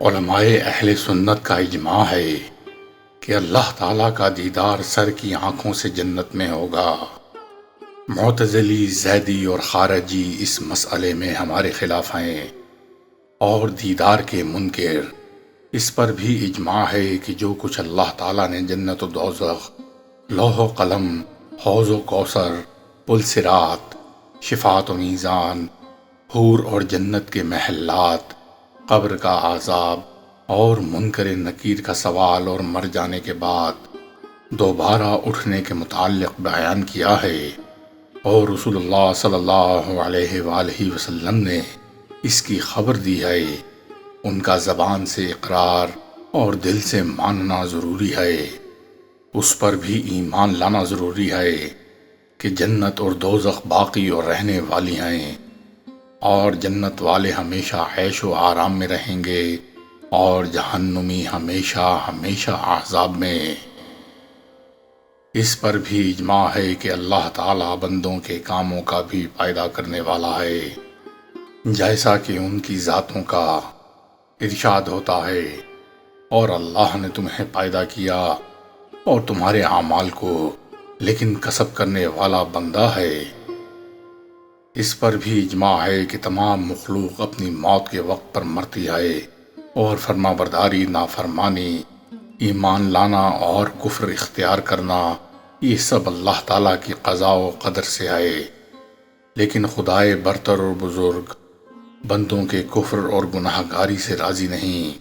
علماء اہل سنت کا اجماع ہے کہ اللہ تعالیٰ کا دیدار سر کی آنکھوں سے جنت میں ہوگا۔ معتزلی، زیدی اور خارجی اس مسئلے میں ہمارے خلاف ہیں، اور دیدار کے منکر اس پر بھی اجماع ہے کہ جو کچھ اللہ تعالیٰ نے جنت و دوزخ، لوح و قلم، حوض و کوثر، پل صراط، شفاعت و میزان، حور اور جنت کے محلات، قبر کا عذاب اور منکر نکیر کا سوال اور مر جانے کے بعد دوبارہ اٹھنے کے متعلق بیان کیا ہے، اور رسول اللہ صلی اللہ علیہ وآلہ وسلم نے اس کی خبر دی ہے۔ ان کا زبان سے اقرار اور دل سے ماننا ضروری ہے۔ اس پر بھی ایمان لانا ضروری ہے کہ جنت اور دوزخ باقی اور رہنے والی ہیں، اور جنت والے ہمیشہ عیش و آرام میں رہیں گے، اور جہنمی ہمیشہ ہمیشہ عذاب میں۔ اس پر بھی اجماع ہے کہ اللہ تعالیٰ بندوں کے کاموں کا بھی پیدا کرنے والا ہے، جیسا کہ ان کی ذاتوں کا ارشاد ہوتا ہے، اور اللہ نے تمہیں پیدا کیا اور تمہارے اعمال کو، لیکن کسب کرنے والا بندہ ہے۔ اس پر بھی اجماع ہے کہ تمام مخلوق اپنی موت کے وقت پر مرتی ہے، اور فرما برداری، نافرمانی، ایمان لانا اور کفر اختیار کرنا، یہ سب اللہ تعالیٰ کی قضاء و قدر سے ہے، لیکن خدائے برتر اور بزرگ بندوں کے کفر اور گناہ گاری سے راضی نہیں،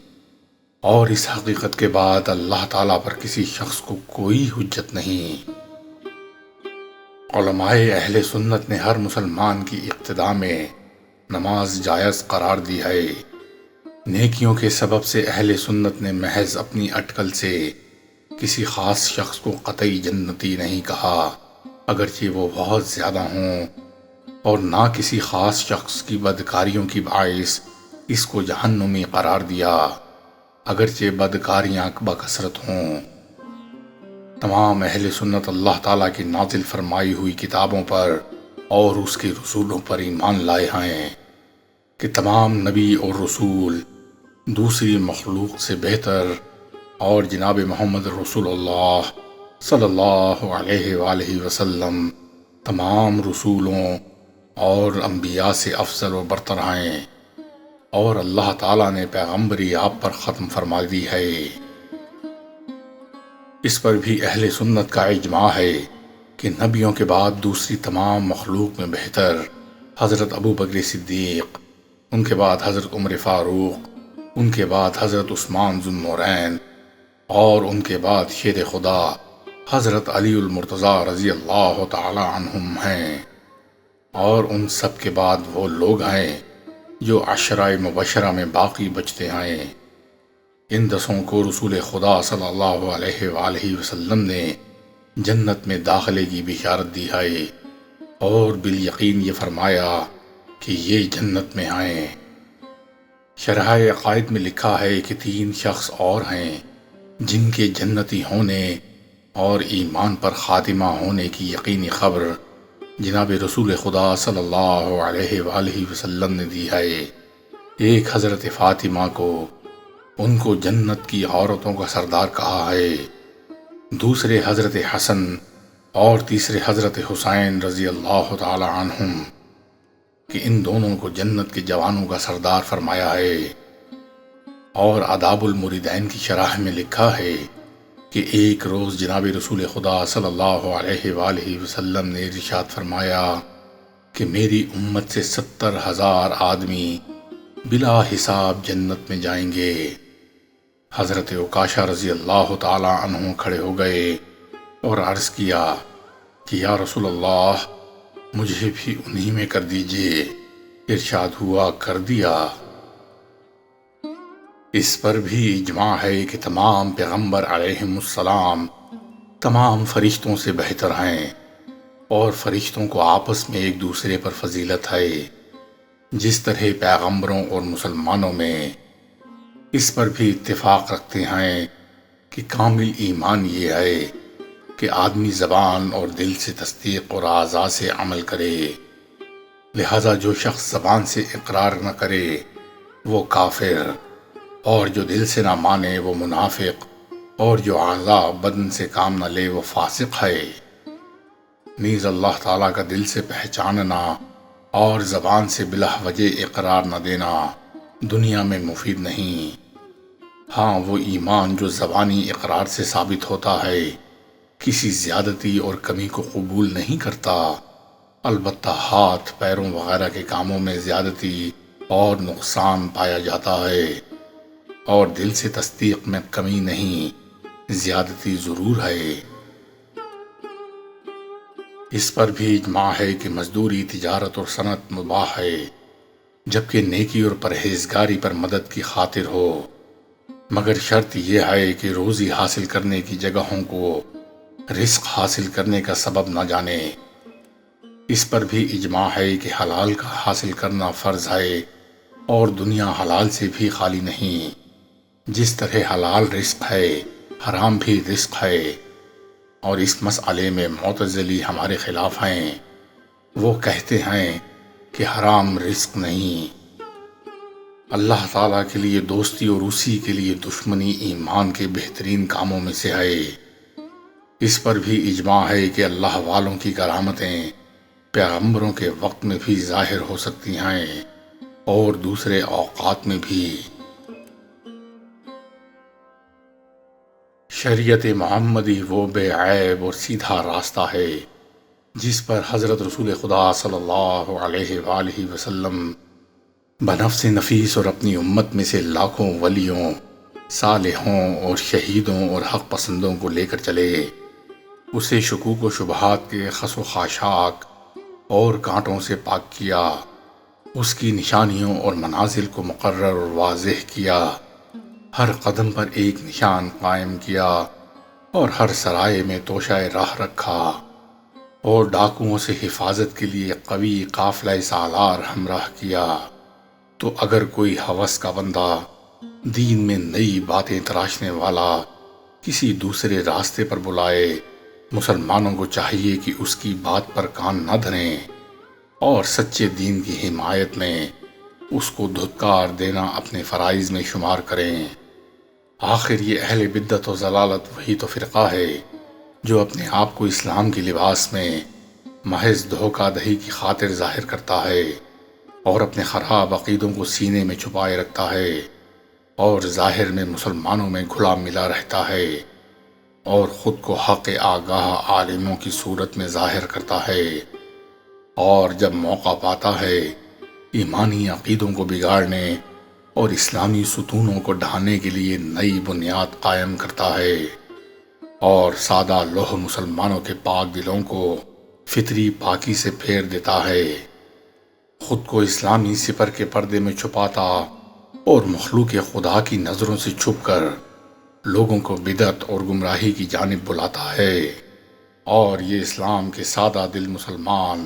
اور اس حقیقت کے بعد اللہ تعالیٰ پر کسی شخص کو کوئی حجت نہیں۔ علماء اہل سنت نے ہر مسلمان کی ابتدا میں نماز جائز قرار دی ہے۔ نیکیوں کے سبب سے اہل سنت نے محض اپنی اٹکل سے کسی خاص شخص کو قطعی جنتی نہیں کہا، اگرچہ وہ بہت زیادہ ہوں، اور نہ کسی خاص شخص کی بدکاریوں کی باعث اس کو جہنمی قرار دیا، اگرچہ بدکاریاں بکثرت ہوں۔ تمام اہل سنت اللہ تعالیٰ کی نازل فرمائی ہوئی کتابوں پر اور اس کے رسولوں پر ایمان لائے ہیں کہ تمام نبی اور رسول دوسری مخلوق سے بہتر، اور جناب محمد رسول اللہ صلی اللہ علیہ وآلہ وسلم تمام رسولوں اور انبیاء سے افضل و برتر ہیں، اور اللہ تعالیٰ نے پیغمبری آپ پر ختم فرما دی ہے۔ اس پر بھی اہل سنت کا اجماع ہے کہ نبیوں کے بعد دوسری تمام مخلوق میں بہتر حضرت ابو بکر صدیق، ان کے بعد حضرت عمر فاروق، ان کے بعد حضرت عثمان ذو النورین، اور ان کے بعد شیر خدا حضرت علی المرتضیٰ رضی اللہ تعالی عنہم ہیں، اور ان سب کے بعد وہ لوگ ہیں جو عشرہ مبشرہ میں باقی بچتے ہیں۔ ان 10 کو رسول خدا صلی اللہ علیہ وآلہ وسلم نے جنت میں داخلے کی بشارت دی ہے، اور بالیقین یہ فرمایا کہ یہ جنت میں ہیں۔ شرح عقائد میں لکھا ہے کہ 3 شخص اور ہیں جن کے جنتی ہونے اور ایمان پر خاتمہ ہونے کی یقینی خبر جناب رسول خدا صلی اللہ علیہ وآلہ وسلم نے دی ہے۔ ایک حضرت فاطمہ کو، ان کو جنت کی عورتوں کا سردار کہا ہے، دوسرے حضرت حسن، اور تیسرے حضرت حسین رضی اللہ تعالی عنہم، کہ ان دونوں کو جنت کے جوانوں کا سردار فرمایا ہے۔ اور آداب المریدین کی شرح میں لکھا ہے کہ ایک روز جناب رسول خدا صلی اللہ علیہ وآلہ وسلم نے ارشاد فرمایا کہ میری امت سے 70,000 آدمی بلا حساب جنت میں جائیں گے۔ حضرت عکاشہ رضی اللہ تعالی عنہ کھڑے ہو گئے اور عرض کیا کہ یا رسول اللہ، مجھے بھی انہی میں کر دیجئے۔ ارشاد ہوا، کر دیا۔ اس پر بھی اجماع ہے کہ تمام پیغمبر علیہم السلام تمام فرشتوں سے بہتر ہیں، اور فرشتوں کو آپس میں ایک دوسرے پر فضیلت ہے، جس طرح پیغمبروں اور مسلمانوں میں۔ اس پر بھی اتفاق رکھتے ہیں کہ کامل ایمان یہ ہے کہ آدمی زبان اور دل سے تصدیق اور اعضاء سے عمل کرے، لہذا جو شخص زبان سے اقرار نہ کرے وہ کافر اور جو دل سے نہ مانے وہ منافق، اور جو اعضاء بدن سے کام نہ لے وہ فاسق ہے۔ نیز اللہ تعالیٰ کا دل سے پہچاننا اور زبان سے بلا وجہ اقرار نہ دینا دنیا میں مفید نہیں۔ ہاں، وہ ایمان جو زبانی اقرار سے ثابت ہوتا ہے کسی زیادتی اور کمی کو قبول نہیں کرتا، البتہ ہاتھ پیروں وغیرہ کے کاموں میں زیادتی اور نقصان پایا جاتا ہے، اور دل سے تصدیق میں کمی نہیں، زیادتی ضرور ہے۔ اس پر بھی اجماع ہے کہ مزدوری، تجارت اور صنعت مباح ہے، جبکہ نیکی اور پرہیزگاری پر مدد کی خاطر ہو، مگر شرط یہ ہے کہ روزی حاصل کرنے کی جگہوں کو رزق حاصل کرنے کا سبب نہ جانے۔ اس پر بھی اجماع ہے کہ حلال کا حاصل کرنا فرض ہے، اور دنیا حلال سے بھی خالی نہیں۔ جس طرح حلال رزق ہے، حرام بھی رزق ہے، اور اس مسئلے میں معتزلی ہمارے خلاف ہیں۔ وہ کہتے ہیں کہ حرام رزق نہیں۔ اللہ تعالیٰ کے لیے دوستی اور اسی کے لیے دشمنی ایمان کے بہترین کاموں میں سے ہے۔ اس پر بھی اجماع ہے کہ اللہ والوں کی کرامتیں پیغمبروں کے وقت میں بھی ظاہر ہو سکتی ہیں اور دوسرے اوقات میں بھی۔ شریعت محمدی وہ بے عیب اور سیدھا راستہ ہے جس پر حضرت رسول خدا صلی اللہ علیہ وآلہ وسلم بنفس نفیس اور اپنی امت میں سے لاکھوں ولیوں، صالحوں اور شہیدوں اور حق پسندوں کو لے کر چلے۔ اسے شکوک و شبہات کے خس و خاشاک اور کانٹوں سے پاک کیا، اس کی نشانیوں اور منازل کو مقرر اور واضح کیا، ہر قدم پر ایک نشان قائم کیا، اور ہر سرائے میں توشہ راہ رکھا، اور ڈاکوؤں سے حفاظت کے لیے قوی قافلہ سالار ہمراہ کیا۔ تو اگر کوئی ہوس کا بندہ، دین میں نئی باتیں تراشنے والا کسی دوسرے راستے پر بلائے، مسلمانوں کو چاہیے کہ اس کی بات پر کان نہ دھریں اور سچے دین کی حمایت میں اس کو دھتکار دینا اپنے فرائض میں شمار کریں۔ آخر یہ اہل بدعت و ضلالت وہی تو فرقہ ہے جو اپنے آپ کو اسلام کے لباس میں محض دھوکہ دہی کی خاطر ظاہر کرتا ہے، اور اپنے خراب عقیدوں کو سینے میں چھپائے رکھتا ہے، اور ظاہر میں مسلمانوں میں گھلا ملا رہتا ہے، اور خود کو حق آگاہ عالموں کی صورت میں ظاہر کرتا ہے، اور جب موقع پاتا ہے ایمانی عقیدوں کو بگاڑنے اور اسلامی ستونوں کو ڈھانے کے لیے نئی بنیاد قائم کرتا ہے، اور سادہ لوح مسلمانوں کے پاک دلوں کو فطری پاکی سے پھیر دیتا ہے، خود کو اسلامی سپر کے پردے میں چھپاتا اور مخلوق خدا کی نظروں سے چھپ کر لوگوں کو بدعت اور گمراہی کی جانب بلاتا ہے۔ اور یہ اسلام کے سادہ دل مسلمان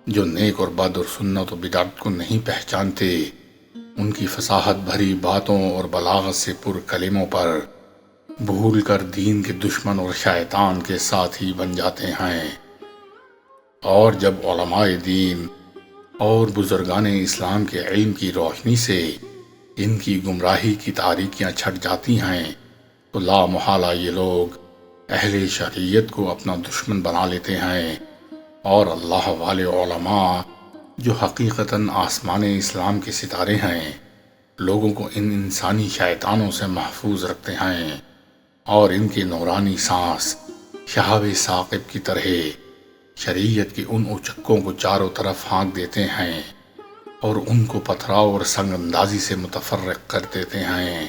جو نیک اور بد اور سنت و بدعت کو نہیں پہچانتے، ان کی فصاحت بھری باتوں اور بلاغت سے پر کلموں پر بھول کر دین کے دشمن اور شیطان کے ساتھی بن جاتے ہیں۔ اور جب علماء دین اور بزرگان اسلام کے علم کی روشنی سے ان کی گمراہی کی تاریکیاں چھٹ جاتی ہیں، تو لا محالہ یہ لوگ اہل شریعت کو اپنا دشمن بنا لیتے ہیں، اور اللہ والے علماء جو حقیقتاً آسمان اسلام کے ستارے ہیں، لوگوں کو ان انسانی شیطانوں سے محفوظ رکھتے ہیں، اور ان کے نورانی سانس شہاب ثاقب کی طرح شریعت کی ان اچکوں کو چاروں طرف ہانک دیتے ہیں، اور ان کو پتھراؤ اور سنگ اندازی سے متفرق کر دیتے ہیں۔